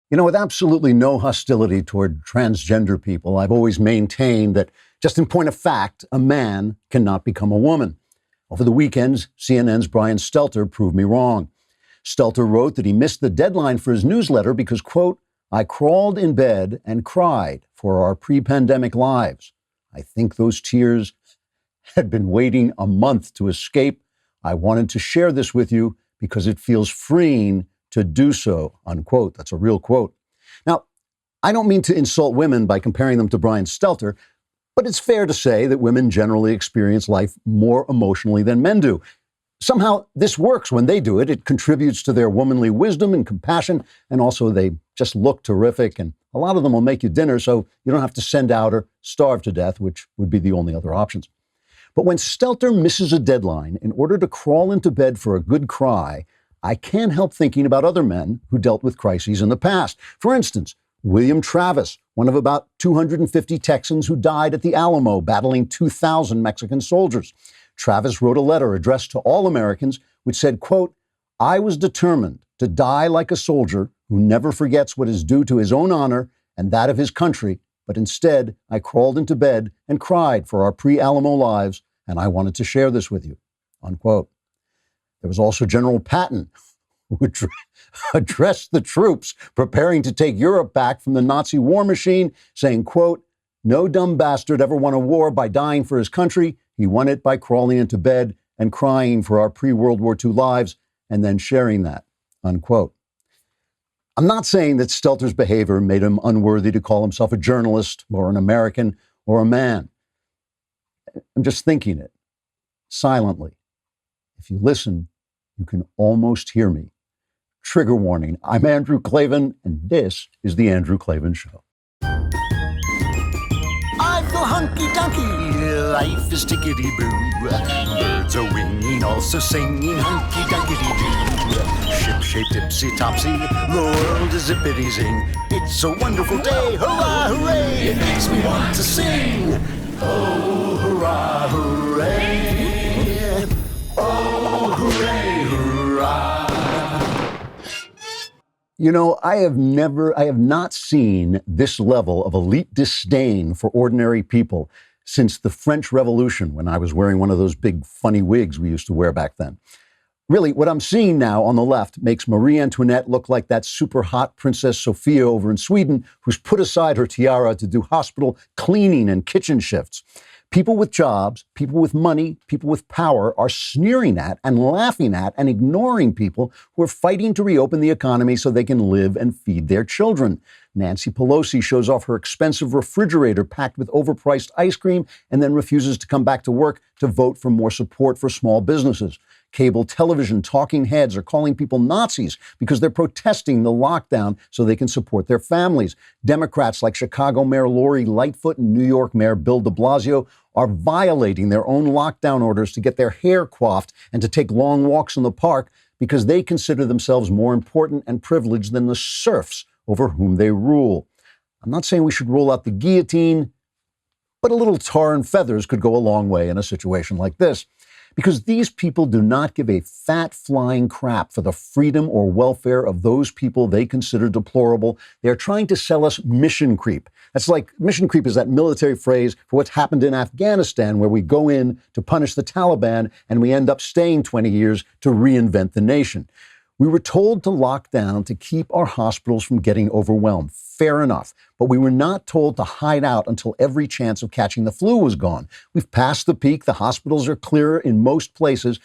With absolutely no hostility toward transgender people, I've always maintained that, just in point of fact, a man cannot become a woman. Over the weekends, CNN's Brian Stelter proved me wrong. Stelter wrote that he missed the deadline for his newsletter because, quote, I crawled in bed and cried for our pre-pandemic lives. I think those tears had been waiting a month to escape. I wanted to share this with you because it feels freeing to do so, unquote. That's a real quote. Now, I don't mean to insult women by comparing them to Brian Stelter, but it's fair to say that women generally experience life more emotionally than men do. Somehow this works when they do it. It contributes to their womanly wisdom and compassion, and also they just look terrific, and a lot of them will make you dinner so you don't have to send out or starve to death, which would be the only other options. But when Stelter misses a deadline in order to crawl into bed for a good cry, I can't help thinking about other men who dealt with crises in the past. For instance, William Travis, one of about 250 Texans who died at the Alamo battling 2,000 Mexican soldiers. Travis wrote a letter addressed to all Americans which said, quote, I was determined to die like a soldier who never forgets what is due to his own honor and that of his country, but instead I crawled into bed and cried for our pre-Alamo lives, and I wanted to share this with you, unquote. There was also General Patton, who addressed the troops preparing to take Europe back from the Nazi war machine, saying, quote, no dumb bastard ever won a war by dying for his country. He won it by crawling into bed and crying for our pre-World War II lives and then sharing that, unquote. I'm not saying that Stelter's behavior made him unworthy to call himself a journalist or an American or a man. I'm just thinking it silently. If you listen, you can almost hear me. Trigger warning, I'm Andrew Klavan, and this is The Andrew Klavan Show. I feel hunky-dunky, life is tickety-boo. Birds are winging, also singing hunky-dunky-doo. Ship-shaped, tipsy-topsy, the world is zippity-zing. It's a wonderful day, hurrah, hooray! It makes me want to sing. Oh, hurrah, hooray! Oh, hooray, hurrah! I have not seen this level of elite disdain for ordinary people since the French Revolution, when I was wearing one of those big funny wigs we used to wear back then. Really, what I'm seeing now on the left makes Marie Antoinette look like that super hot Princess Sophia over in Sweden, who's put aside her tiara to do hospital cleaning and kitchen shifts. People with jobs, people with money, people with power are sneering at and laughing at and ignoring people who are fighting to reopen the economy so they can live and feed their children. Nancy Pelosi shows off her expensive refrigerator packed with overpriced ice cream and then refuses to come back to work to vote for more support for small businesses. Cable television talking heads are calling people Nazis because they're protesting the lockdown so they can support their families. Democrats like Chicago Mayor Lori Lightfoot and New York Mayor Bill de Blasio are violating their own lockdown orders to get their hair coiffed and to take long walks in the park because they consider themselves more important and privileged than the serfs over whom they rule. I'm not saying we should roll out the guillotine, but a little tar and feathers could go a long way in a situation like this. Because these people do not give a fat flying crap for the freedom or welfare of those people they consider deplorable. They're trying to sell us mission creep. That's like, mission creep is that military phrase for what's happened in Afghanistan, where we go in to punish the Taliban and we end up staying 20 years to reinvent the nation. We were told to lock down to keep our hospitals from getting overwhelmed. Fair enough. But we were not told to hide out until every chance of catching the flu was gone. We've passed the peak. The hospitals are clear in most places.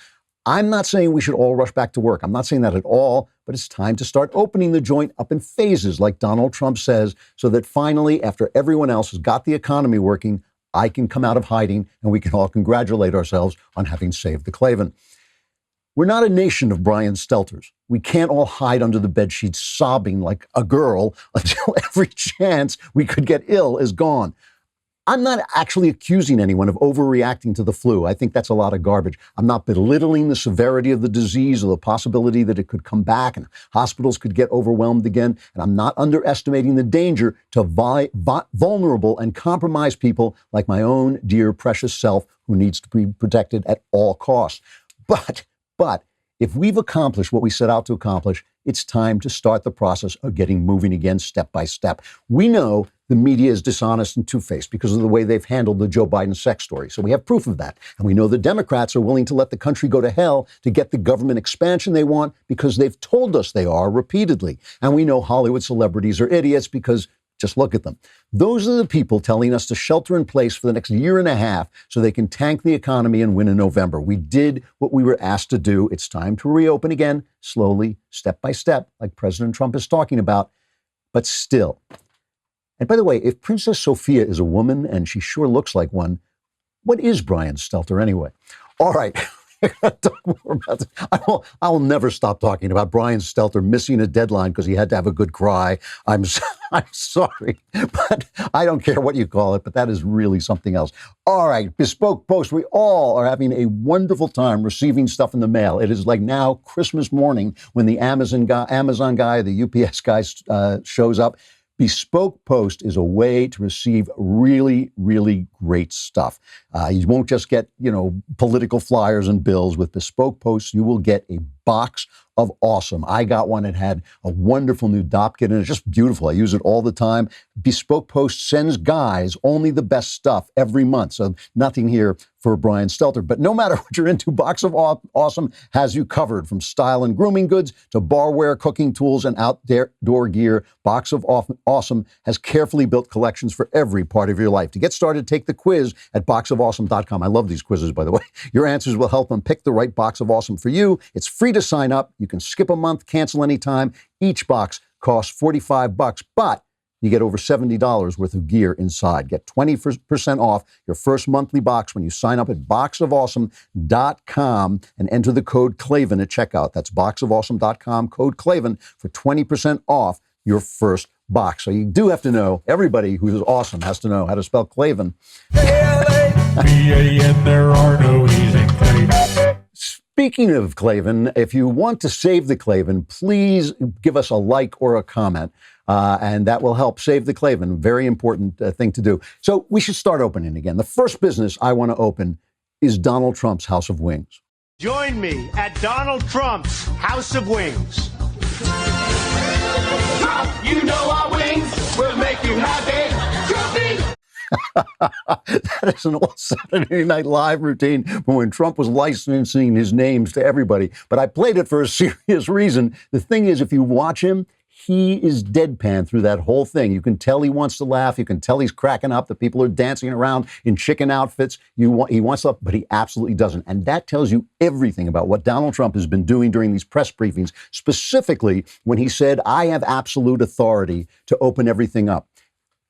I'm not saying we should all rush back to work. I'm not saying that at all, but it's time to start opening the joint up in phases, like Donald Trump says, so that finally, after everyone else has got the economy working, I can come out of hiding and we can all congratulate ourselves on having saved the Klavan. We're not a nation of Brian Stelters. We can't all hide under the bedsheets sobbing like a girl until every chance we could get ill is gone. I'm not actually accusing anyone of overreacting to the flu. I think that's a lot of garbage. I'm not belittling the severity of the disease or the possibility that it could come back and hospitals could get overwhelmed again. And I'm not underestimating the danger to vulnerable and compromised people like my own dear precious self, who needs to be protected at all costs. But if we've accomplished what we set out to accomplish, it's time to start the process of getting moving again step by step. We know the media is dishonest and two-faced because of the way they've handled the Joe Biden sex story. So we have proof of that. And we know the Democrats are willing to let the country go to hell to get the government expansion they want because they've told us they are repeatedly. And we know Hollywood celebrities are idiots because just look at them. Those are the people telling us to shelter in place for the next year and a half so they can tank the economy and win in November. We did what we were asked to do. It's time to reopen again, slowly, step by step, like President Trump is talking about, but still. And by the way, if Princess Sophia is a woman, and she sure looks like one, what is Brian Stelter anyway? All right. Talk more about this. I will never stop talking about Brian Stelter missing a deadline because he had to have a good cry. I'm sorry, but I don't care what you call it, but that is really something else. All right, Bespoke Post. We all are having a wonderful time receiving stuff in the mail. It is like now Christmas morning when the Amazon guy, the UPS guy shows up. Bespoke Post is a way to receive really, really great stuff. You won't just get, political flyers and bills. With Bespoke Post, you will get a box of awesome. I got one. It had a wonderful new dop kit, and it's just beautiful. I use it all the time. Bespoke Post sends guys only the best stuff every month. So nothing here for Brian Stelter. But no matter what you're into, Box of Awesome has you covered. From style and grooming goods to barware, cooking tools, and outdoor gear, Box of Awesome has carefully built collections for every part of your life. To get started, take the quiz at boxofawesome.com. I love these quizzes, by the way. Your answers will help them pick the right Box of Awesome for you. It's free to sign up. You can skip a month, cancel anytime. Each box costs $45, but you get over $70 worth of gear inside. Get 20% off your first monthly box when you sign up at boxofawesome.com and enter the code Klavan at checkout. That's boxofawesome.com, code Klavan for 20% off your first box. So you do have to know, everybody who is awesome has to know how to spell Klavan. K-L-A-V-A-N, there are no E's in Klavan. Speaking of Klavan, if you want to save the Klavan, please give us a like or a comment, and that will help save the Klavan. Very important thing to do. So we should start opening again. The first business I want to open is Donald Trump's House of Wings. Join me at Donald Trump's House of Wings. Trump, you know our wings will make you happy. Trumpy. That is an old Saturday Night Live routine from when Trump was licensing his names to everybody. But I played it for a serious reason. The thing is, if you watch him, he is deadpan through that whole thing. You can tell he wants to laugh. You can tell he's cracking up. The people are dancing around in chicken outfits. He wants to, but he absolutely doesn't. And that tells you everything about what Donald Trump has been doing during these press briefings, specifically when he said, I have absolute authority to open everything up.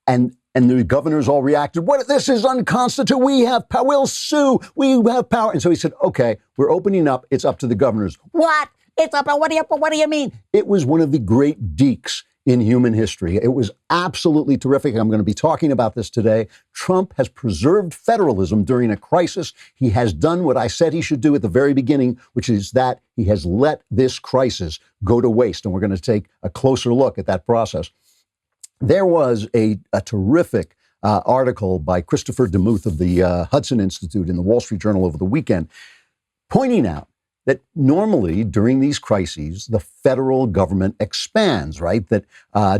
And the governors all reacted, what? This is unconstitutional. We have power. We'll sue. We have power. And so he said, okay, we're opening up. It's up to the governors. What? It's up. What do you mean? It was one of the great deeks in human history. It was absolutely terrific. I'm going to be talking about this today. Trump has preserved federalism during a crisis. He has done what I said he should do at the very beginning, which is that he has let this crisis go to waste. And we're going to take a closer look at that process. There was a terrific article by Christopher DeMuth of the Hudson Institute in the Wall Street Journal over the weekend, pointing out that normally during these crises, the federal government expands, right? That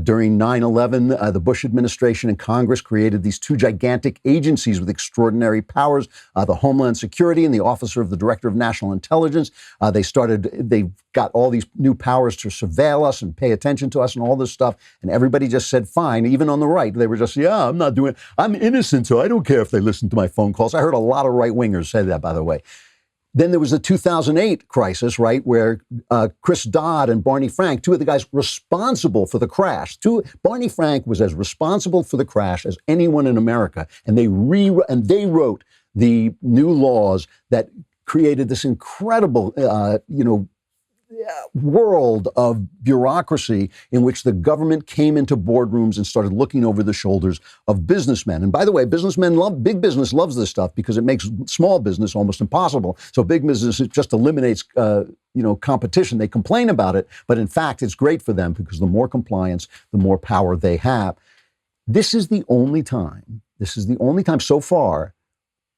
during 9/11, the Bush administration and Congress created these two gigantic agencies with extraordinary powers, the Homeland Security and the Office of the Director of National Intelligence. They got all these new powers to surveil us and pay attention to us and all this stuff. And everybody just said, fine. Even on the right, they were just, I'm innocent, so I don't care if they listen to my phone calls. I heard a lot of right-wingers say that, by the way. Then there was the 2008 crisis, right, where Chris Dodd and Barney Frank, two of the guys responsible for the crash. Barney Frank was as responsible for the crash as anyone in America, and they wrote the new laws that created this incredible, world of bureaucracy in which the government came into boardrooms and started looking over the shoulders of businessmen. And by the way, big business loves this stuff because it makes small business almost impossible. So big business, it just eliminates, competition. They complain about it, but in fact, it's great for them because the more compliance, the more power they have. This is the only time so far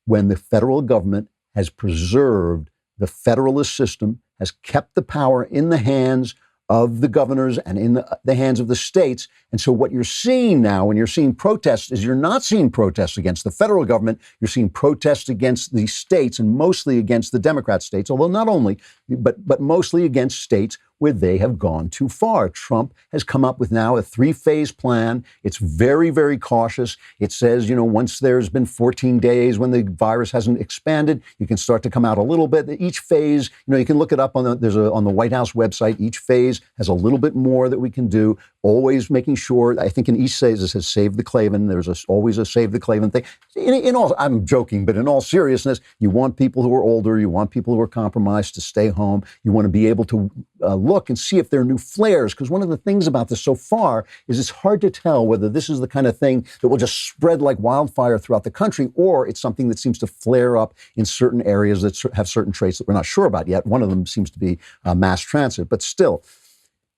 when the federal government has preserved the federalist system, has kept the power in the hands of the governors and in the hands of the states. And so what you're seeing now when you're seeing protests is you're not seeing protests against the federal government. You're seeing protests against the states and mostly against the Democrat states, although not only, but mostly against states where they have gone too far. Trump has come up with now a 3-phase plan. It's very, very cautious. It says, once there's been 14 days when the virus hasn't expanded, you can start to come out a little bit. Each phase, you can look it up on the White House website. Each phase has a little bit more that we can do, always making sure, I think in each phase it says save the Klavan. There's always a save the Klavan thing. In all, I'm joking, but in all seriousness, you want people who are older, you want people who are compromised to stay home. You want to be able to look and see if there are new flares, because one of the things about this so far is it's hard to tell whether this is the kind of thing that will just spread like wildfire throughout the country, or it's something that seems to flare up in certain areas that have certain traits that we're not sure about yet. One of them seems to be mass transit, but still.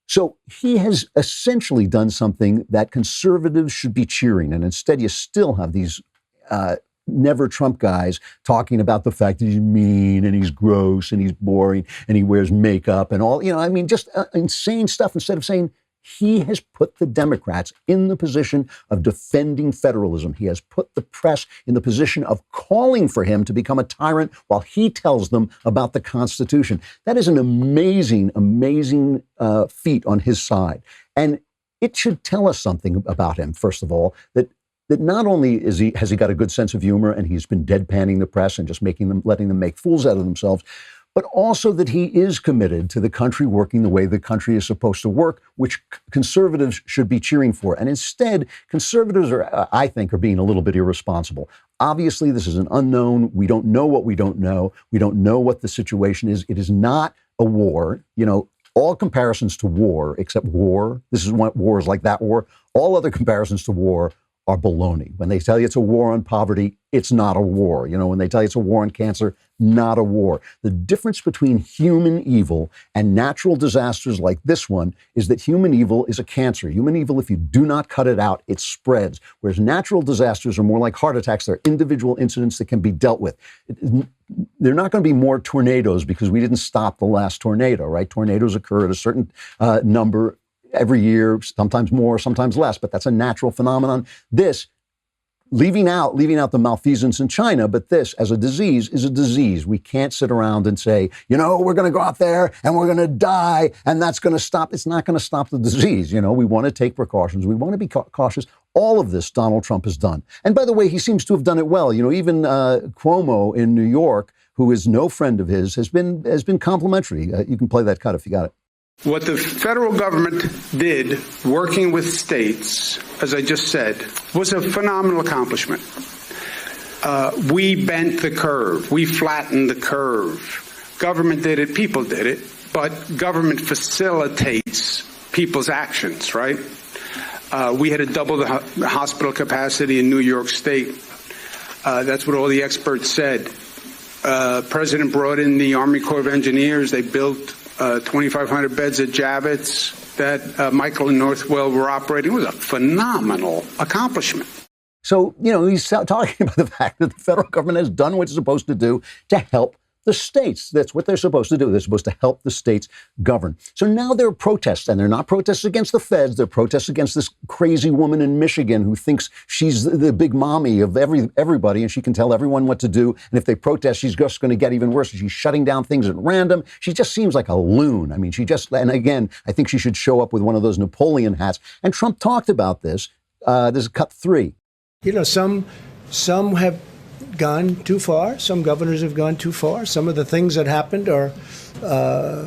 So he has essentially done something that conservatives should be cheering, and instead you still have these never Trump guys talking about the fact that he's mean and he's gross and he's boring and he wears makeup and all, just insane stuff, instead of saying he has put the Democrats in the position of defending federalism. He has put the press in the position of calling for him to become a tyrant while he tells them about the Constitution. That is an amazing, amazing feat on his side. And it should tell us something about him, first of all, that not only has he got a good sense of humor and he's been deadpanning the press and just letting them make fools out of themselves, but also that he is committed to the country working the way the country is supposed to work, which conservatives should be cheering for. And instead, conservatives I think, are being a little bit irresponsible. Obviously, this is an unknown. We don't know what we don't know. We don't know what the situation is. It is not a war. All comparisons to war, except war, this is what war is like, that war, all other comparisons to war are baloney. When they tell you it's a war on poverty, it's not a war. When they tell you it's a war on cancer, not a war. The difference between human evil and natural disasters like this one is that human evil is a cancer. Human evil, if you do not cut it out, it spreads. Whereas natural disasters are more like heart attacks. They're individual incidents that can be dealt with. They're not going to be more tornadoes because we didn't stop the last tornado, right? Tornadoes occur at a certain number every year, sometimes more, sometimes less, but that's a natural phenomenon. This, leaving out the malfeasance in China, but this as a disease is a disease. We can't sit around and say, we're going to go out there and we're going to die and that's going to stop. It's not going to stop the disease. We want to take precautions. We want to be cautious. All of this Donald Trump has done. And by the way, he seems to have done it well. Even Cuomo in New York, who is no friend of his, has been complimentary. You can play that cut if you got it. What the federal government did, working with states, as I just said, was a phenomenal accomplishment. We bent the curve. We flattened the curve. Government did it. People did it. But government facilitates people's actions, right? We had to double the hospital capacity in New York State. That's what all the experts said. President brought in the Army Corps of Engineers. They built 2,500 beds at Javits that Michael and Northwell were operating. It was a phenomenal accomplishment. So, he's talking about the fact that the federal government has done what it's supposed to do to help the states. That's what they're supposed to do. They're supposed to help the states govern. So now there are protests, and they're not protests against the feds. They're protests against this crazy woman in Michigan who thinks she's the big mommy of everybody, and she can tell everyone what to do. And if they protest, she's just going to get even worse. She's shutting down things at random. She just seems like a loon. I mean, and again, I think she should show up with one of those Napoleon hats. And Trump talked about this. This is cut 3. Some have gone too far. Some governors have gone too far. Some of the things that happened are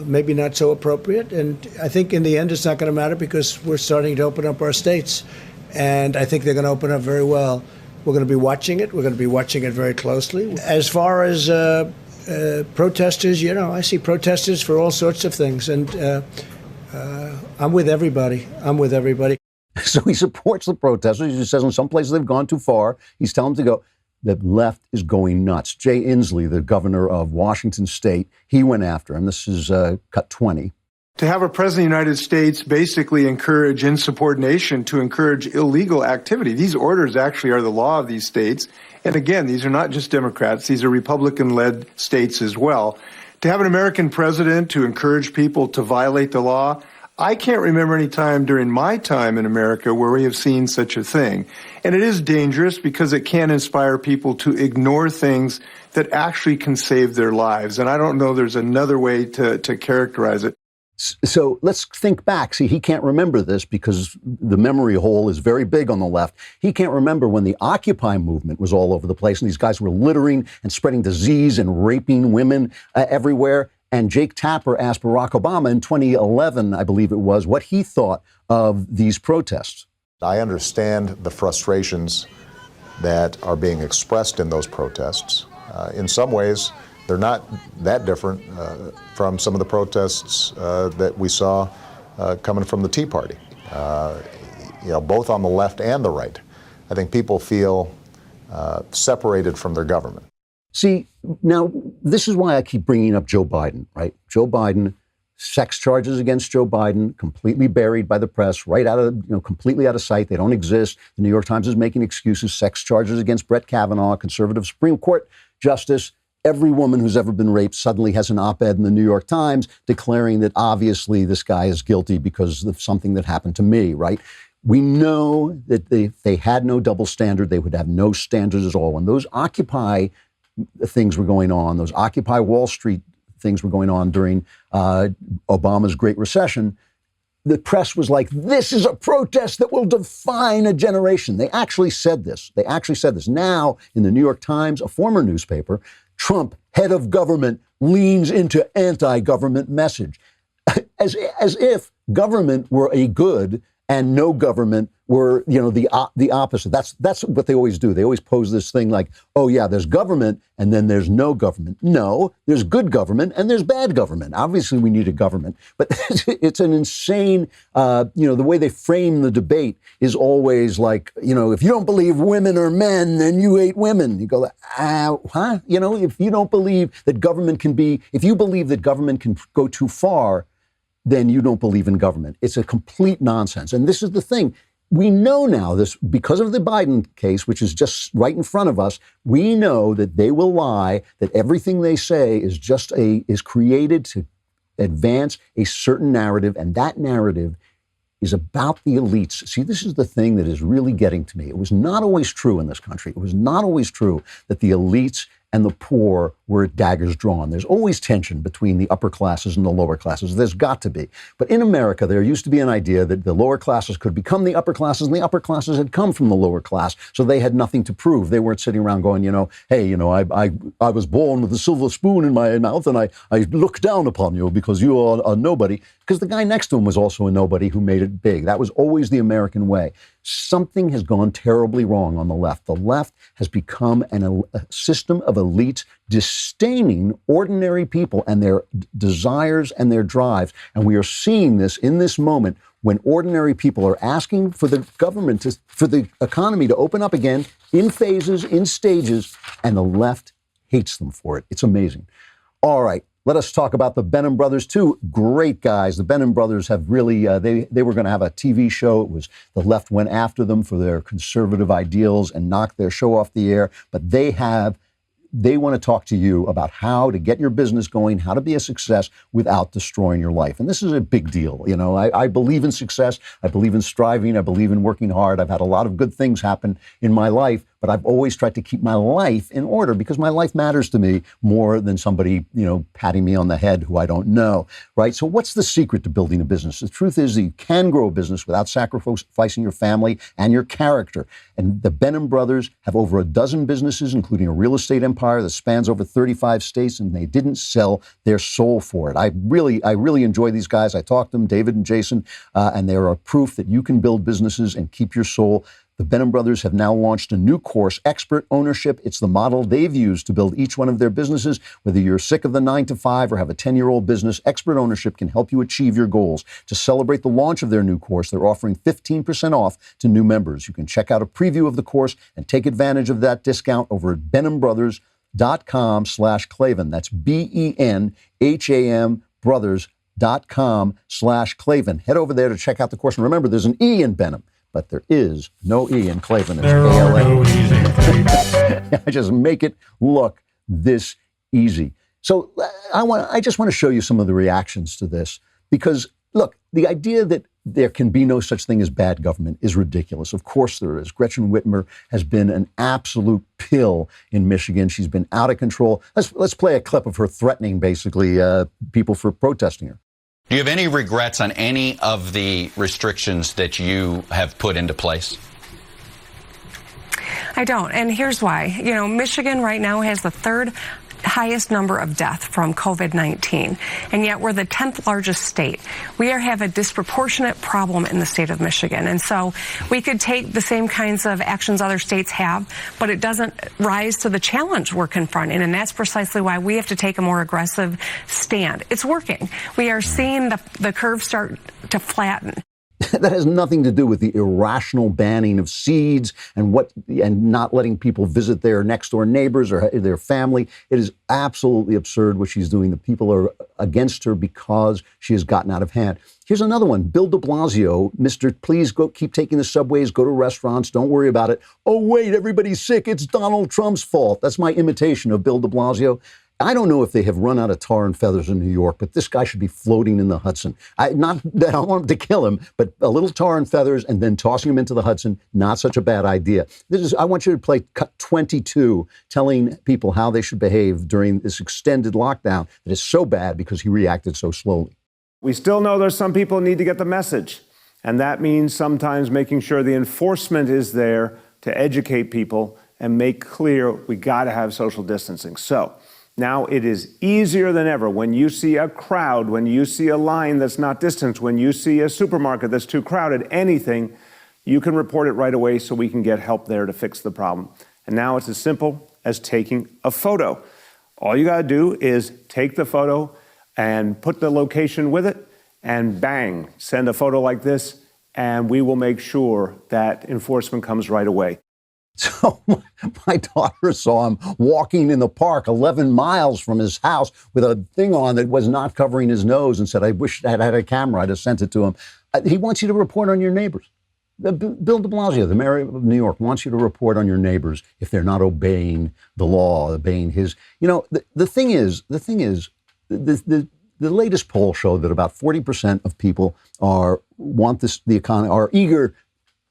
maybe not so appropriate. And I think in the end, it's not going to matter because we're starting to open up our states. And I think they're going to open up very well. We're going to be watching it. We're going to be watching it very closely. As far as protesters, I see protesters for all sorts of things. And I'm with everybody. So he supports the protesters. He says in some places they've gone too far. He's telling them to go. The left is going nuts. Jay Inslee, the governor of Washington State, he went after him. This is cut 20. To have a president of the United States basically encourage insubordination to encourage illegal activity. These orders actually are the law of these states. And again, these are not just Democrats. These are Republican-led states as well. To have an American president to encourage people to violate the law, I can't remember any time during my time in America where we have seen such a thing. And it is dangerous because it can inspire people to ignore things that actually can save their lives. And I don't know there's another way to characterize it. So let's think back. See, he can't remember this because the memory hole is very big on the left. He can't remember when the Occupy movement was all over the place and these guys were littering and spreading disease and raping women everywhere. And Jake Tapper asked Barack Obama in 2011, I believe it was, what he thought of these protests. I understand the frustrations that are being expressed in those protests. In some ways, they're not that different from some of the protests that we saw coming from the Tea Party, both on the left and the right. I think people feel separated from their government. See, now, this is why I keep bringing up Joe Biden, right? Joe Biden, sex charges against Joe Biden, completely buried by the press, completely out of sight. They don't exist. The New York Times is making excuses. Sex charges against Brett Kavanaugh, conservative Supreme Court justice. Every woman who's ever been raped suddenly has an op-ed in the New York Times declaring that obviously this guy is guilty because of something that happened to me, right? We know that if they had no double standard, they would have no standards at all. When those Occupy things were going on, those Occupy Wall Street things were going on during Obama's Great Recession, the press was like, this is a protest that will define a generation. They actually said this. Now, in the New York Times, a former newspaper, Trump, head of government, leans into anti-government message. As if government were a good and no government were, the opposite. That's what they always do. They always pose this thing like, oh yeah, there's government and then there's no government. No, there's good government and there's bad government. Obviously, we need a government, but it's an insane, the way they frame the debate is always like, if you don't believe women are men, then you hate women. You go, huh? If you don't believe that government if you believe that government can go too far, then you don't believe in government. It's a complete nonsense. And this is the thing. We know now this because of the Biden case, which is just right in front of us. We know that they will lie, that everything they say is created to advance a certain narrative. And that narrative is about the elites. See, this is the thing that is really getting to me. It was not always true in this country. It was not always true that the elites and the poor were at daggers drawn. There's always tension between the upper classes and the lower classes. There's got to be. But in America, there used to be an idea that the lower classes could become the upper classes, and the upper classes had come from the lower class, so they had nothing to prove. They weren't sitting around going, hey, I was born with a silver spoon in my mouth, and I look down upon you because you are a nobody. Because the guy next to him was also a nobody who made it big. That was always the American way. Something has gone terribly wrong on the left. The left has become a system of elites disdaining ordinary people and their desires and their drives. And we are seeing this in this moment when ordinary people are asking for the government, for the economy to open up again in phases, in stages, and the left hates them for it. It's amazing. All right. Let us talk about the Benin Brothers, too. Great guys. The Benin Brothers have really, they were going to have a TV show. It was the left went after them for their conservative ideals and knocked their show off the air. But they want to talk to you about how to get your business going, how to be a success without destroying your life. And this is a big deal. I believe in success. I believe in striving. I believe in working hard. I've had a lot of good things happen in my life, but I've always tried to keep my life in order because my life matters to me more than somebody, patting me on the head who I don't know, right? So what's the secret to building a business? The truth is that you can grow a business without sacrificing your family and your character. And the Benin Brothers have over a dozen businesses, including a real estate empire that spans over 35 states, and they didn't sell their soul for it. I really enjoy these guys. I talked to them, David and Jason, and they are a proof that you can build businesses and keep your soul. The Benin Brothers have now launched a new course, Expert Ownership. It's the model they've used to build each one of their businesses. Whether you're sick of the 9-to-5 or have a 10-year-old business, Expert Ownership can help you achieve your goals. To celebrate the launch of their new course, they're offering 15% off to new members. You can check out a preview of the course and take advantage of that discount over at beninbrothers.com/Klavan. That's BENHAM brothers.com/Klavan. Head over there to check out the course. And remember, there's an E in Benin, but there is no E in Klavan. There are no E's in Klavan. I just make it look this easy. So I just want to show you some of the reactions to this, because Look, the idea that there can be no such thing as bad government is ridiculous. Of course there is. Gretchen Whitmer has been an absolute pill in Michigan. She's been out of control. Let's play a clip of her threatening, basically, people for protesting her. Do you have any regrets on any of the restrictions that you have put into place? I don't. And here's why. You know, Michigan right now has the third highest number of deaths from COVID-19, and yet we're the 10th largest state. We have a disproportionate problem in the state of Michigan, and so we could take the same kinds of actions other states have, but it doesn't rise to the challenge we're confronting, and that's precisely why we have to take a more aggressive stand. It's working. We are seeing the curve start to flatten. That has nothing to do with the irrational banning of seeds and not letting people visit their next door neighbors or their family. It is absolutely absurd what she's doing. The people are against her because she has gotten out of hand. Here's another one. Bill de Blasio, Mr. Please go keep taking the subways, go to restaurants, don't worry about it. Oh, wait, everybody's sick. It's Donald Trump's fault. That's my imitation of Bill de Blasio. I don't know if they have run out of tar and feathers in New York, but this guy should be floating in the Hudson. Not that I don't want to kill him, but a little tar and feathers and then tossing him into the Hudson, not such a bad idea. I want you to play cut 22, telling people how they should behave during this extended lockdown that is so bad because he reacted so slowly. We still know there's some people who need to get the message, and that means sometimes making sure the enforcement is there to educate people and make clear we got to have social distancing. So now it is easier than ever when you see a crowd, when you see a line that's not distanced, when you see a supermarket that's too crowded, anything, you can report it right away so we can get help there to fix the problem. And now it's as simple as taking a photo. All you got to do is take the photo and put the location with it and bang, send a photo like this, and we will make sure that enforcement comes right away. So my daughter saw him walking in the park 11 miles from his house with a thing on that was not covering his nose and said, I wish I had a camera. I'd have sent it to him. He wants you to report on your neighbors. Bill de Blasio, the mayor of New York, wants you to report on your neighbors if they're not obeying the law, obeying his. You know, the thing is, the latest poll showed that about 40% of people are eager.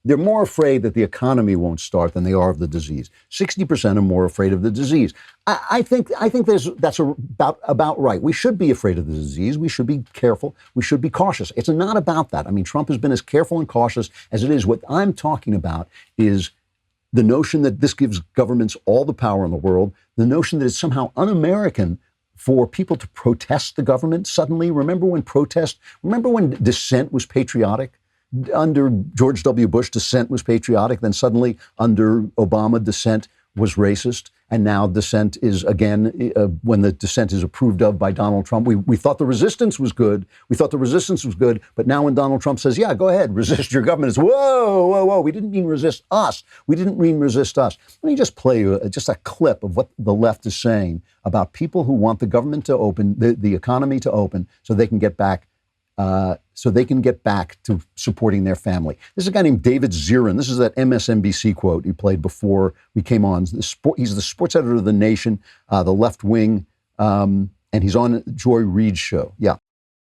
They're more afraid that the economy won't start than they are of the disease. 60% are more afraid of the disease. I think that's about right. We should be afraid of the disease. We should be careful. We should be cautious. It's not about that. I mean, Trump has been as careful and cautious as it is. What I'm talking about is the notion that this gives governments all the power in the world, the notion that it's somehow un-American for people to protest the government suddenly. Remember when dissent was patriotic? Under George W. Bush, dissent was patriotic. Then suddenly, under Obama, dissent was racist. And now dissent is, again, when the dissent is approved of by Donald Trump. We thought the resistance was good. But now when Donald Trump says, yeah, go ahead, resist your government, it's whoa. We didn't mean resist us. Let me just play just a clip of what the left is saying about people who want the government to open, the economy to open, so they can get back to supporting their family. This is a guy named David Zirin. This is that MSNBC quote he played before we came on. He's the sports editor of The Nation, the left wing, and he's on Joy Reid's show. Yeah.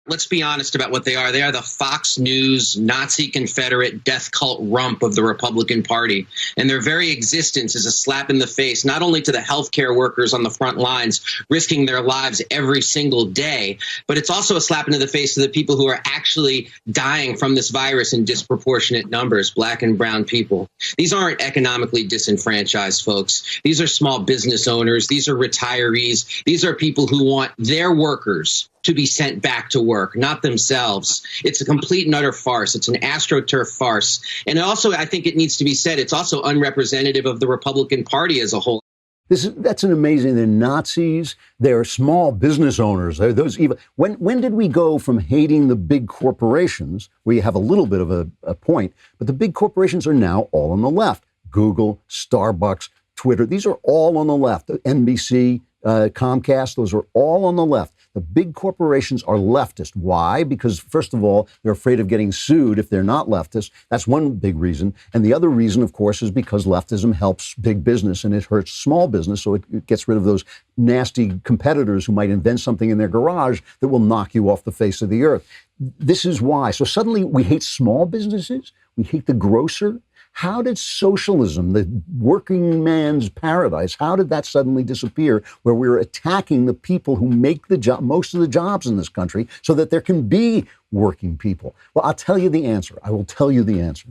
Let's be honest about what they are. They are the Fox News, Nazi Confederate, death cult rump of the Republican Party. And their very existence is a slap in the face, not only to the healthcare workers on the front lines, risking their lives every single day, but it's also a slap into the face to the people who are actually dying from this virus in disproportionate numbers, black and brown people. These aren't economically disenfranchised folks. These are small business owners. These are retirees. These are people who want their workers to be sent back to work, not themselves. It's a complete and utter farce. It's an AstroTurf farce. And also, I think it needs to be said, it's also unrepresentative of the Republican Party as a whole. That's an amazing. They're Nazis. They're small business owners. They're those evil. When did we go from hating the big corporations, where you have a little bit of a point, but the big corporations are now all on the left? Google, Starbucks, Twitter, these are all on the left. NBC, Comcast, those are all on the left. The big corporations are leftist. Why? Because, first of all, they're afraid of getting sued if they're not leftist. That's one big reason. And the other reason, of course, is because leftism helps big business and it hurts small business. So it gets rid of those nasty competitors who might invent something in their garage that will knock you off the face of the earth. this is why. So suddenly we hate small businesses. We hate the grocer. How did socialism, the working man's paradise, how did that suddenly disappear where we're attacking the people who make the job, most of the jobs in this country so that there can be working people? Well, I'll tell you the answer. I will tell you the answer.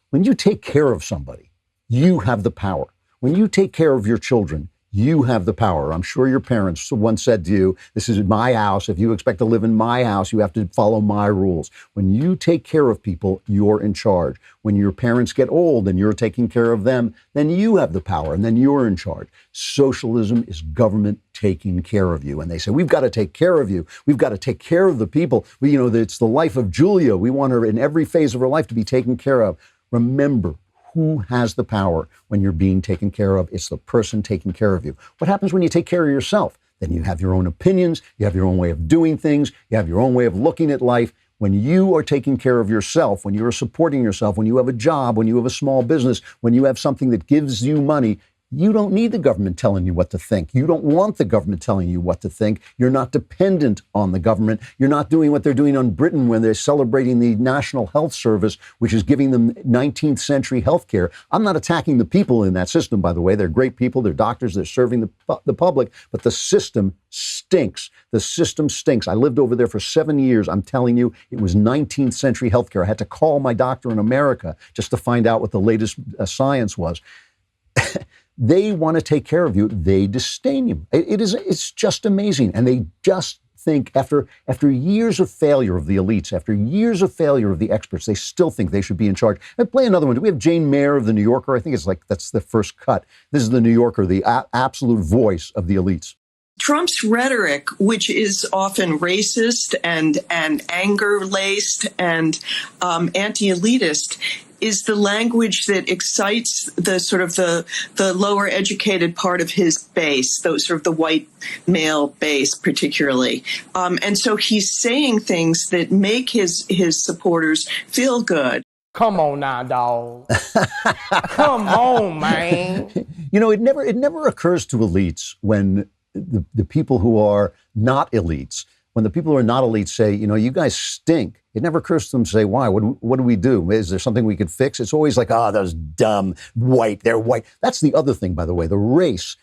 When you take care of somebody, you have the power. When you take care of your children, you have the power. I'm sure your parents once said to you, this is my house. If you expect to live in my house, you have to follow my rules. When you take care of people, you're in charge. When your parents get old and you're taking care of them, then you have the power and then you're in charge. Socialism is government taking care of you. And they say, we've got to take care of you. We've got to take care of the people. It's the life of Julia. We want her in every phase of her life to be taken care of. Remember, who has the power when you're being taken care of? It's the person taking care of you. What happens when you take care of yourself? Then you have your own opinions, you have your own way of doing things, you have your own way of looking at life. When you are taking care of yourself, when you're supporting yourself, when you have a job, when you have a small business, when you have something that gives you money, you don't need the government telling you what to think. You don't want the government telling you what to think. You're not dependent on the government. You're not doing what they're doing on Britain when they're celebrating the National Health Service, which is giving them 19th century health care. I'm not attacking the people in that system, by the way. They're great people. They're doctors. They're serving the public. But the system stinks. The system stinks. I lived over there for 7 years. I'm telling you, it was 19th century health care. I had to call my doctor in America just to find out what the latest science was. They want to take care of you. They disdain you. It's just amazing. And they just think after years of failure of the elites, after years of failure of the experts, they still think they should be in charge. And play another one. Do we have Jane Mayer of the New Yorker? I think it's like that's the first cut. This is the New Yorker, the absolute voice of the elites. Trump's rhetoric, which is often racist and anger-laced and anti-elitist, is the language that excites the sort of the lower educated part of his base, those sort of the white male base particularly. And so he's saying things that make his supporters feel good. Come on now, dog. Come on, man. It never occurs to elites when the people who are not elites, when the people who are not elites say, you guys stink, it never occurs to them to say, why? What do we do? Is there something we could fix? It's always like, those dumb white, they're white. That's the other thing, by the way, the race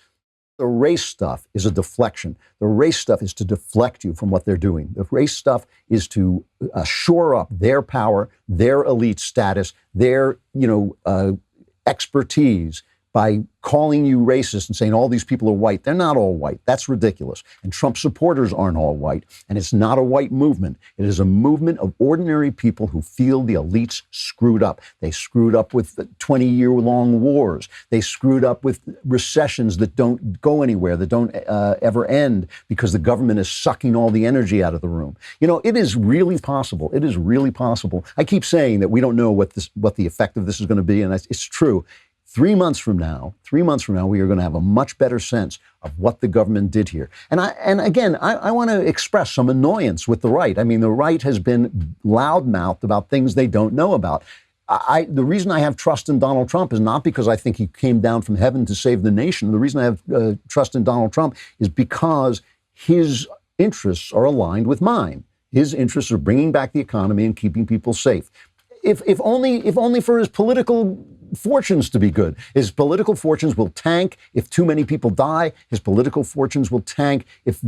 stuff is a deflection. The race stuff is to deflect you from what they're doing. The race stuff is to shore up their power, their elite status, their, expertise by calling you racist and saying all these people are white. They're not all white. That's ridiculous. And Trump supporters aren't all white. And it's not a white movement. It is a movement of ordinary people who feel the elites screwed up. They screwed up with 20-year-long wars. They screwed up with recessions that don't go anywhere, that don't ever end because the government is sucking all the energy out of the room. It is really possible. It is really possible. I keep saying that we don't know what the effect of this is going to be, and it's true. 3 months from now, we are going to have a much better sense of what the government did here. And again, I want to express some annoyance with the right. I mean, the right has been loudmouthed about things they don't know about. The reason I have trust in Donald Trump is not because I think he came down from heaven to save the nation. The reason I have trust in Donald Trump is because his interests are aligned with mine. His interests are bringing back the economy and keeping people safe. If only for his political fortunes to be good. His political fortunes will tank if too many people die. His political fortunes will tank if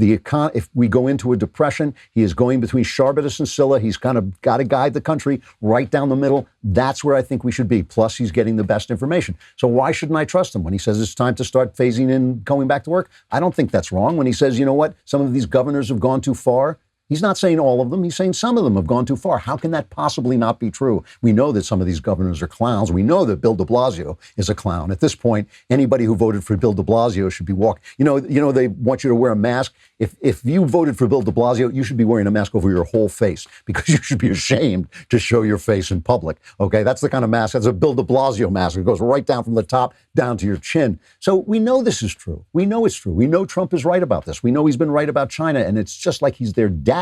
we go into a depression. He is going between Sharbatus and Scylla. He's kind of got to guide the country right down the middle. That's where I think we should be. Plus, he's getting the best information. So why shouldn't I trust him when he says it's time to start phasing in going back to work? I don't think that's wrong. When he says, some of these governors have gone too far. He's not saying all of them. He's saying some of them have gone too far. How can that possibly not be true? We know that some of these governors are clowns. We know that Bill de Blasio is a clown. At this point, anybody who voted for Bill de Blasio should be walking. They want you to wear a mask. If you voted for Bill de Blasio, you should be wearing a mask over your whole face because you should be ashamed to show your face in public. Okay, that's the kind of mask. That's a Bill de Blasio mask. It goes right down from the top down to your chin. So we know this is true. We know it's true. We know Trump is right about this. We know he's been right about China, and it's just like he's their daddy.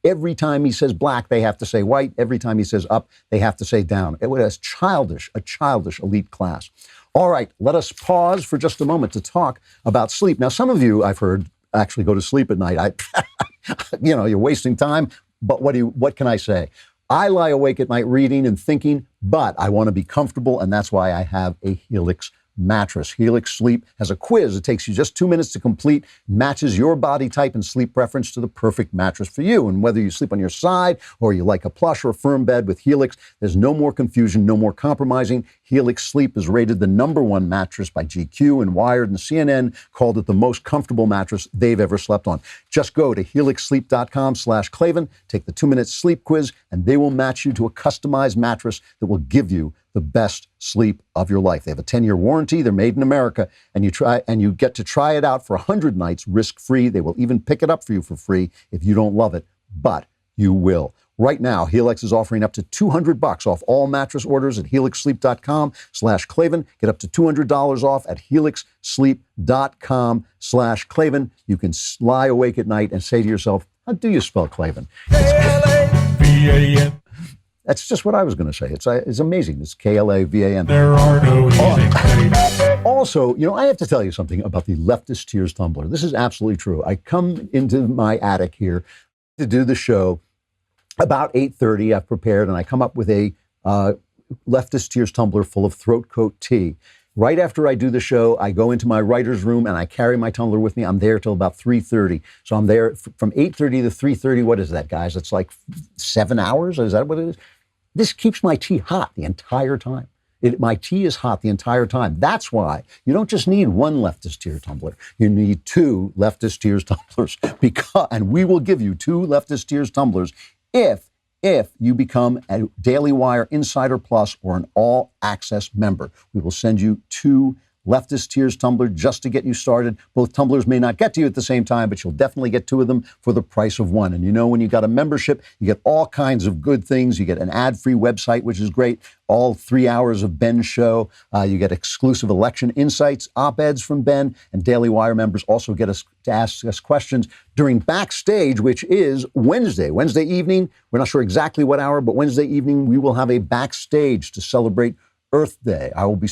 Every time he says black, they have to say white. Every time he says up, they have to say down. It was a childish elite class. All right, let us pause for just a moment to talk about sleep. Now, some of you, I've heard, actually go to sleep at night. You're wasting time. But what can I say? I lie awake at night reading and thinking, but I want to be comfortable, and that's why I have a Helix mattress. Helix Sleep has a quiz. It takes you just 2 minutes to complete, matches your body type and sleep preference to the perfect mattress for you. And whether you sleep on your side or you like a plush or a firm bed with Helix, there's no more confusion, no more compromising. Helix Sleep is rated the #1 mattress by GQ and Wired, and CNN called it the most comfortable mattress they've ever slept on. Just go to helixsleep.com/Klavan, take the 2-minute sleep quiz, and they will match you to a customized mattress that will give you the best sleep of your life. They have a 10-year warranty. They're made in America, and you get to try it out for 100 nights risk-free. They will even pick it up for you for free if you don't love it, but you will. Right now, Helix is offering up to $200 off all mattress orders at helixsleep.com/Klavan. Get up to $200 off at helixsleep.com/Klavan. You can lie awake at night and say to yourself, how do you spell Klavan? K-L-A-V-A-N. That's just what I was going to say. It's amazing. It's K-L-A-V-A-N. There are no easy Also, I have to tell you something about the Leftist Tears tumbler. This is absolutely true. I come into my attic here to do the show about 8:30. I've prepared, and I come up with a Leftist Tears tumbler full of throat coat tea. Right after I do the show, I go into my writer's room and I carry my tumbler with me. I'm there till about 3:30. So I'm there from 8:30 to 3:30. What is that, guys? It's like 7 hours? Is that what it is? This keeps my tea hot the entire time. My tea is hot the entire time. That's why you don't just need one Leftist Tear tumbler. You need 2 Leftist Tears tumblers, and we will give you 2 Leftist Tears tumblers if you become a Daily Wire Insider Plus or an all-access member. We will send you 2 Leftist Tears tumbler just to get you started. Both tumblers may not get to you at the same time, but you'll definitely get 2 of them for the price of 1. And when you got a membership, you get all kinds of good things. You get an ad-free website, which is great. All 3 hours of Ben's show. You get exclusive election insights, op-eds from Ben, and Daily Wire members also get us to ask us questions during Backstage, which is Wednesday evening. We're not sure exactly what hour, but Wednesday evening we will have a Backstage to celebrate Earth Day. I will be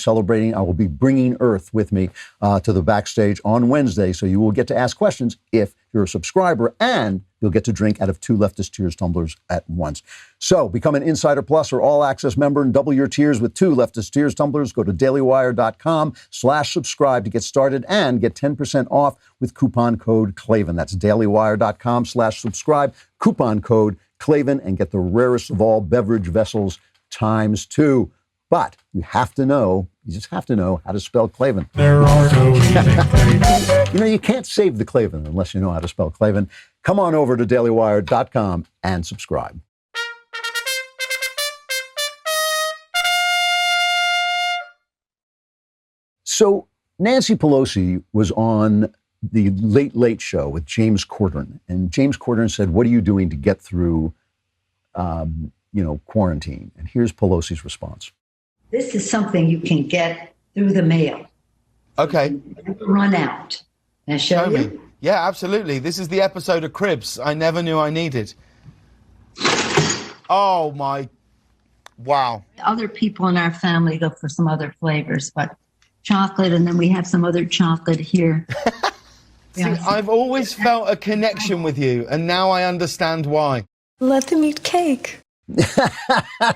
bringing Earth with me to the Backstage on Wednesday. So you will get to ask questions if you're a subscriber, and you'll get to drink out of 2 Leftist Tears tumblers at once. So become an Insider Plus or All Access member and double your tears with 2 Leftist Tears tumblers. Go to dailywire.com/subscribe to get started and get 10% off with coupon code Klavan. That's dailywire.com/subscribe, coupon code Klavan, and get the rarest of all beverage vessels ×2. But you just have to know how to spell Klavan. There are no easy you can't save the Klavan unless you know how to spell Klavan. Come on over to dailywire.com and subscribe. So Nancy Pelosi was on the Late Late Show with James Corden, and James Corden said, "What are you doing to get through, quarantine?" And here's Pelosi's response. This is something you can get through the mail. Okay. Run out. Can I show you? Me. Yeah, absolutely. This is the episode of Cribs I never knew I needed. Oh, my. Wow. Other people in our family go for some other flavors, but chocolate, and then we have some other chocolate here. See, I've always felt a connection with you, and now I understand why. Let them eat cake.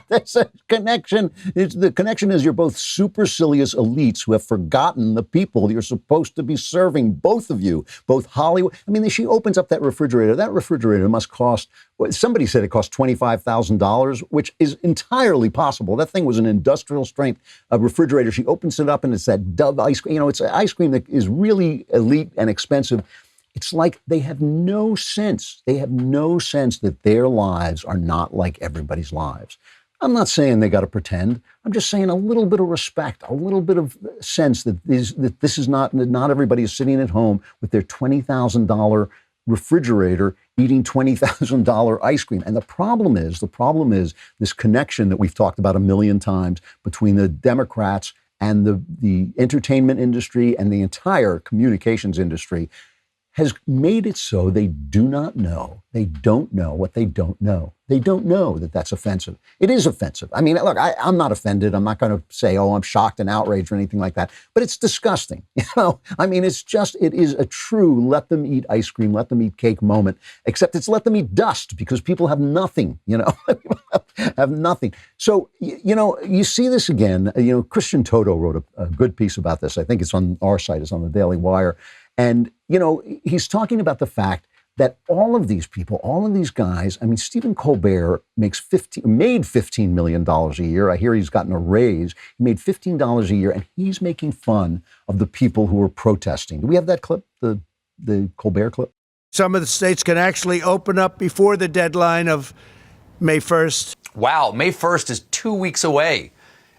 There's a connection. The connection is you're both supercilious elites who have forgotten the people you're supposed to be serving, both of you, both Hollywood. I mean, she opens up that refrigerator. That refrigerator must cost, somebody said it cost $25,000, which is entirely possible. That thing was an industrial strength refrigerator. She opens it up and it's that Dove ice cream. It's ice cream that is really elite and expensive. It's like they have no sense. They have no sense that their lives are not like everybody's lives. I'm not saying they got to pretend. I'm just saying a little bit of respect, a little bit of sense that this is not everybody is sitting at home with their $20,000 refrigerator eating $20,000 ice cream. And the problem is this connection that we've talked about a million times between the Democrats and the entertainment industry and the entire communications industry. has made it so they do not know. They don't know what they don't know. They don't know that that's offensive. It is offensive. I mean, look, I'm not offended. I'm not going to say, oh, I'm shocked and outraged or anything like that. But it's disgusting. I mean, it is a true let them eat ice cream, let them eat cake moment, except it's let them eat dust because people have nothing, have nothing. So, you see this again. Christian Toto wrote a good piece about this. I think it's on our site, it's on the Daily Wire. And, he's talking about the fact that all of these people, all of these guys, I mean, Stephen Colbert made $15 million a year. I hear he's gotten a raise. He made $15 a year, and he's making fun of the people who are protesting. Do we have that clip, the Colbert clip? Some of the states can actually open up before the deadline of May 1st. Wow, May 1st is 2 weeks away.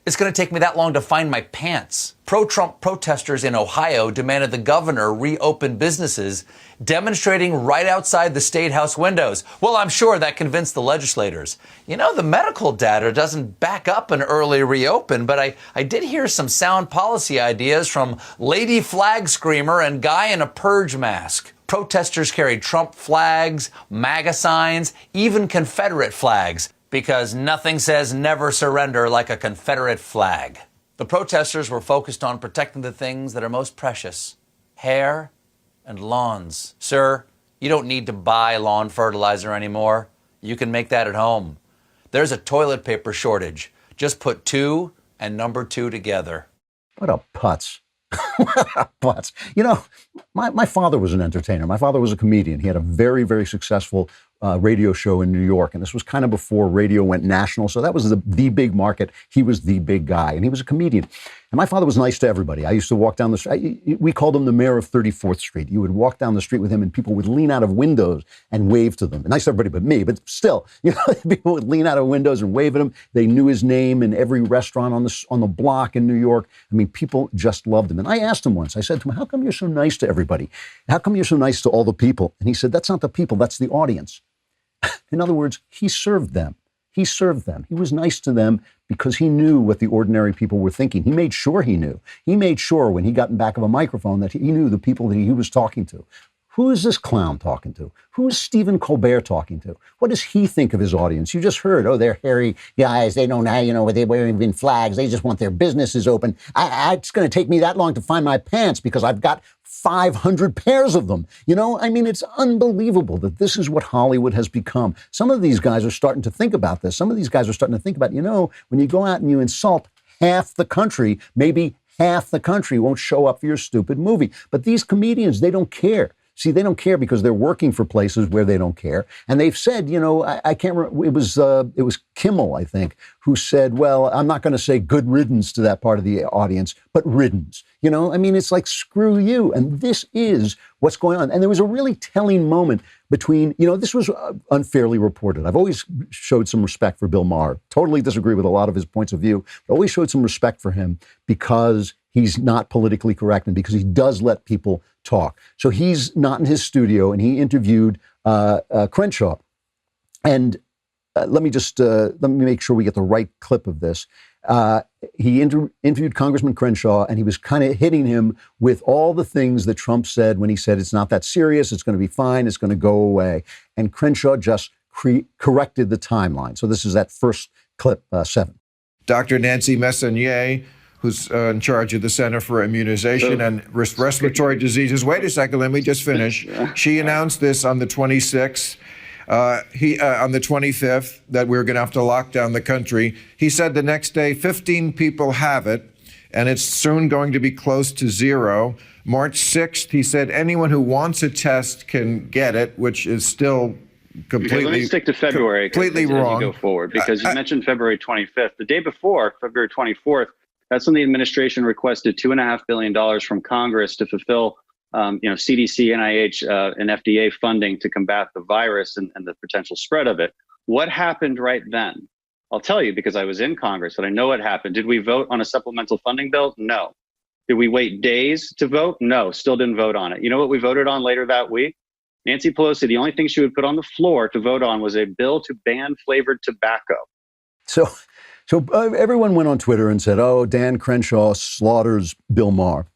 It's going to take me that long to find my pants. Pro-Trump protesters in Ohio demanded the governor reopen businesses, demonstrating right outside the State House windows. Well, I'm sure that convinced the legislators. The medical data doesn't back up an early reopen, but I did hear some sound policy ideas from Lady Flag Screamer and guy in a purge mask. Protesters carried Trump flags, MAGA signs, even Confederate flags, because nothing says never surrender like a Confederate flag. The protesters were focused on protecting the things that are most precious: hair and lawns. Sir, you don't need to buy lawn fertilizer anymore. You can make that at home. There's a toilet paper shortage. Just put 2 and number 2 together. What a putz. But, my father was an entertainer. My father was a comedian. He had a very, very successful radio show in New York. And this was kind of before radio went national. So that was the big market. He was the big guy. And he was a comedian. And my father was nice to everybody. I used to walk down the street. We called him the mayor of 34th Street. You would walk down the street with him and people would lean out of windows and wave to them. Nice to everybody but me, but still, people would lean out of windows and wave at him. They knew his name in every restaurant on the block in New York. I mean, people just loved him. And I asked him once, I said to him, how come you're so nice to everybody? How come you're so nice to all the people? And he said, that's not the people, that's the audience. In other words, he served them. He served them. He was nice to them because he knew what the ordinary people were thinking. He made sure he knew. He made sure when he got in back of a microphone that he knew the people that he was talking to. Who is this clown talking to? Who is Stephen Colbert talking to? What does he think of his audience? You just heard, oh, they're hairy guys. They don't know, they're wearing flags. They just want their businesses open. It's going to take me that long to find my pants because I've got 500 pairs of them. I mean, it's unbelievable that this is what Hollywood has become. Some of these guys are starting to think about this. Some of these guys are starting to think about, when you go out and you insult half the country, maybe half the country won't show up for your stupid movie. But these comedians, they don't care. See, they don't care because they're working for places where they don't care. And they've said, I can't remember, it was Kimmel, I think, who said, well, I'm not going to say good riddance to that part of the audience, but riddance. I mean, it's like, screw you. And this is what's going on. And there was a really telling moment between, this was unfairly reported. I've always showed some respect for Bill Maher. Totally disagree with a lot of his points of view, but always showed some respect for him because he's not politically correct and because he does let people talk. So he's not in his studio, and he interviewed Crenshaw. And let me make sure we get the right clip of this. He interviewed Congressman Crenshaw, and he was kind of hitting him with all the things that Trump said when he said it's not that serious, it's going to be fine, it's going to go away. And Crenshaw just corrected the timeline. So this is that first clip, 7. Dr. Nancy Messonnier, who's in charge of the Center for Immunization and Respiratory Diseases. Wait a second, let me just finish. She announced this on the 26th. On the 25th, that we're going to have to lock down the country. He said the next day, 15 people have it, and it's soon going to be close to 0. March 6th, he said anyone who wants a test can get it, which is still completely okay, let me stick to February. Completely wrong. As you go forward, because you mentioned February 25th. The day before, February 24th, that's when the administration requested $2.5 billion from Congress to fulfill CDC, NIH, and FDA funding to combat the virus and the potential spread of it. What happened right then? I'll tell you because I was in Congress and I know what happened. Did we vote on a supplemental funding bill? No. Did we wait days to vote? No, still didn't vote on it. You know what we voted on later that week? Nancy Pelosi, the only thing she would put on the floor to vote on was a bill to ban flavored tobacco. So everyone went on Twitter and said, oh, Dan Crenshaw slaughters Bill Maher.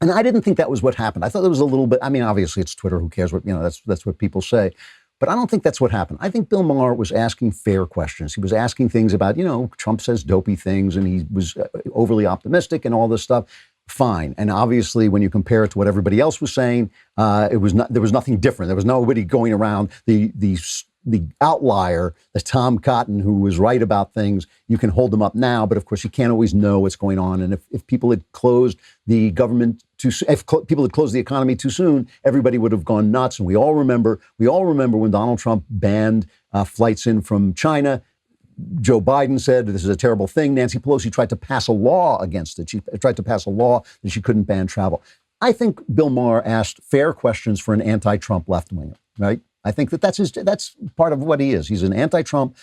And I didn't think that was what happened. I thought it was a little bit, I mean, obviously it's Twitter, who cares what, that's what people say. But I don't think that's what happened. I think Bill Maher was asking fair questions. He was asking things about, Trump says dopey things and he was overly optimistic and all this stuff. Fine. And obviously, when you compare it to what everybody else was saying, there was nothing different. There was nobody going around the outlier, the Tom Cotton, who was right about things. You can hold them up now, but of course you can't always know what's going on. And if people had closed the government if people had closed the economy too soon, everybody would have gone nuts. And we all remember when Donald Trump banned flights in from China. Joe Biden said this is a terrible thing. Nancy Pelosi tried to pass a law against it. She tried to pass a law that she couldn't ban travel. I think Bill Maher asked fair questions for an anti-Trump left-winger, right? I think that's part of what he is. He's an anti-Trump,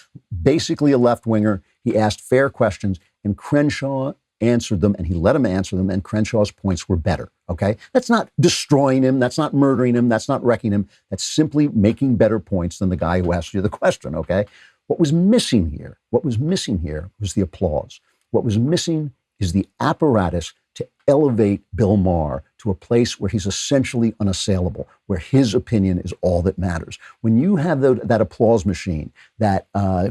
basically a left-winger. He asked fair questions, and Crenshaw answered them, and he let him answer them, and Crenshaw's points were better, okay? That's not destroying him. That's not murdering him. That's not wrecking him. That's simply making better points than the guy who asked you the question, okay? What was missing here was the applause. What was missing is the apparatus to elevate Bill Maher to a place where he's essentially unassailable, where his opinion is all that matters. When you have that applause machine that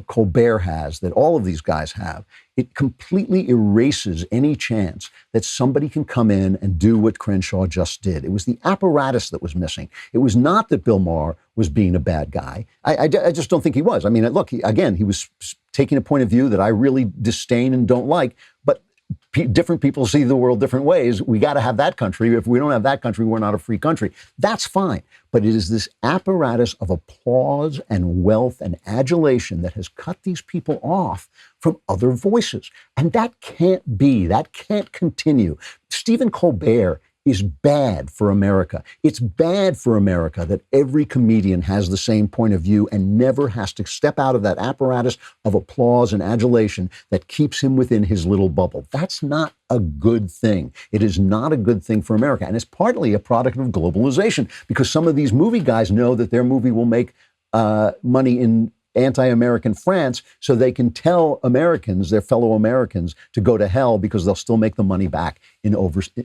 Colbert has, that all of these guys have, it completely erases any chance that somebody can come in and do what Crenshaw just did. It was the apparatus that was missing. It was not that Bill Maher was being a bad guy. I just don't think he was. I mean, look, he was taking a point of view that I really disdain and don't like, but different people see the world different ways. We got to have that country. If we don't have that country, we're not a free country. That's fine. But it is this apparatus of applause and wealth and adulation that has cut these people off from other voices. And that can't be. That can't continue. Stephen Colbert is bad for America. It's bad for America that every comedian has the same point of view and never has to step out of that apparatus of applause and adulation that keeps him within his little bubble. That's not a good thing. It is not a good thing for America. And it's partly a product of globalization, because some of these movie guys know that their movie will make money in anti-American France, so they can tell Americans, their fellow Americans, to go to hell because they'll still make the money back in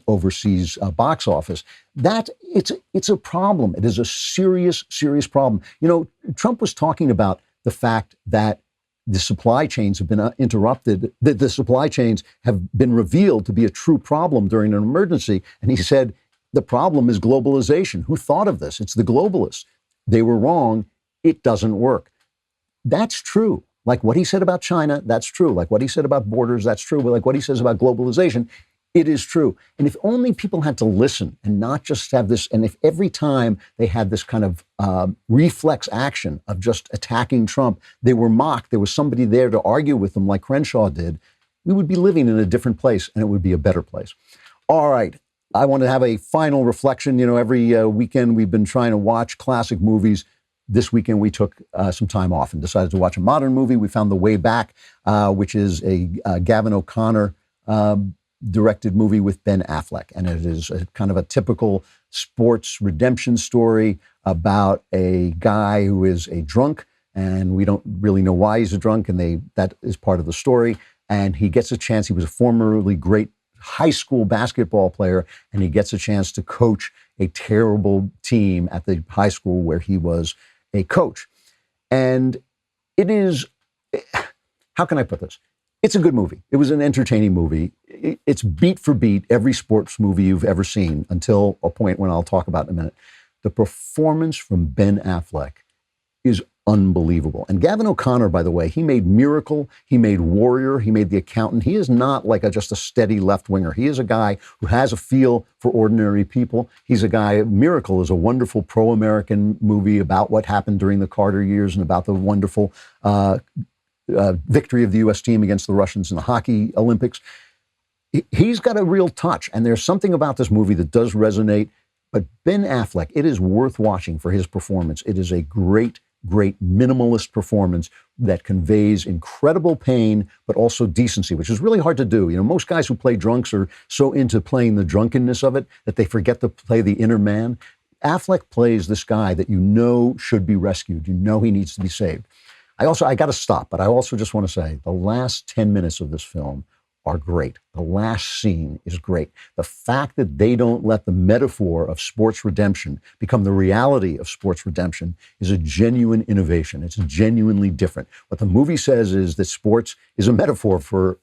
overseas box office. It's a problem. It is a serious, serious problem. Trump was talking about the fact that the supply chains have been interrupted, that the supply chains have been revealed to be a true problem during an emergency. And he said, the problem is globalization. Who thought of this? It's the globalists. They were wrong. It doesn't work. That's true. Like what he said about China, that's true. Like what he said about borders, that's true. But like what he says about globalization, it is true. And if only people had to listen and not just have this, and if every time they had this kind of reflex action of just attacking Trump, they were mocked, there was somebody there to argue with them like Crenshaw did, we would be living in a different place, and it would be a better place. All right. I want to have a final reflection. Every weekend we've been trying to watch classic movies. This weekend, we took some time off and decided to watch a modern movie. We found The Way Back, which is a Gavin O'Connor directed movie with Ben Affleck. And it is a kind of a typical sports redemption story about a guy who is a drunk, and we don't really know why he's a drunk, and that is part of the story. And he gets a chance. He was a formerly great high school basketball player, and he gets a chance to coach a terrible team at the high school where he was a coach. And it is, how can I put this? It's a good movie. It was an entertaining movie. It's beat for beat every sports movie you've ever seen, until a point when I'll talk about in a minute. The performance from Ben Affleck is unbelievable. And Gavin O'Connor, by the way, he made Miracle, he made Warrior, he made The Accountant. He is not like just a steady left-winger. He is a guy who has a feel for ordinary people. He's a guy, Miracle is a wonderful pro-American movie about what happened during the Carter years and about the wonderful victory of the U.S. team against the Russians in the hockey Olympics. He's got a real touch, and there's something about this movie that does resonate. But Ben Affleck, it is worth watching for his performance. It is a great minimalist performance that conveys incredible pain, but also decency, which is really hard to do. Most guys who play drunks are so into playing the drunkenness of it that they forget to play the inner man. Affleck plays this guy that should be rescued. He needs to be saved. I got to stop, but I also just want to say the last 10 minutes of this film are great. The last scene is great. The fact that they don't let the metaphor of sports redemption become the reality of sports redemption is a genuine innovation. It's genuinely different. What the movie says is that sports is a metaphor for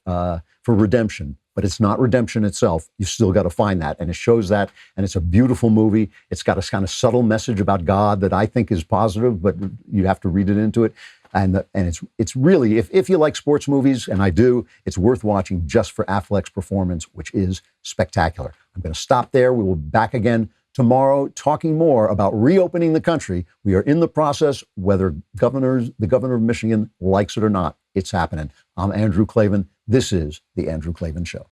redemption, but it's not redemption itself. You still got to find that, and it shows that, and it's a beautiful movie. It's got a kind of subtle message about God that I think is positive, but you have to read it into it. And it's really, if you like sports movies, and I do, it's worth watching just for Affleck's performance, which is spectacular. I'm going to stop there. We will be back again tomorrow talking more about reopening the country. We are in the process, whether the governor of Michigan likes it or not. It's happening. I'm Andrew Klavan. This is The Andrew Klavan Show.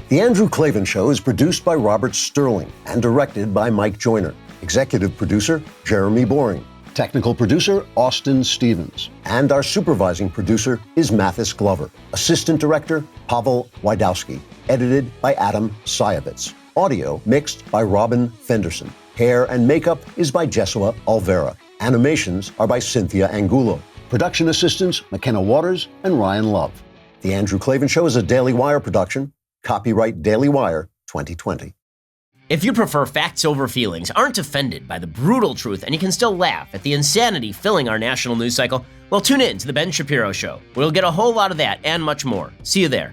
The Andrew Klavan Show is produced by Robert Sterling and directed by Mike Joyner. Executive producer, Jeremy Boring. Technical producer, Austin Stevens. And our supervising producer is Mathis Glover. Assistant director, Pavel Wydowski. Edited by Adam Sayevitz. Audio mixed by Robin Fenderson. Hair and makeup is by Jesua Alvera. Animations are by Cynthia Angulo. Production assistants, McKenna Waters and Ryan Love. The Andrew Klavan Show is a Daily Wire production. Copyright Daily Wire 2020. If you prefer facts over feelings, aren't offended by the brutal truth, and you can still laugh at the insanity filling our national news cycle, well, tune in to The Ben Shapiro Show. We'll get a whole lot of that and much more. See you there.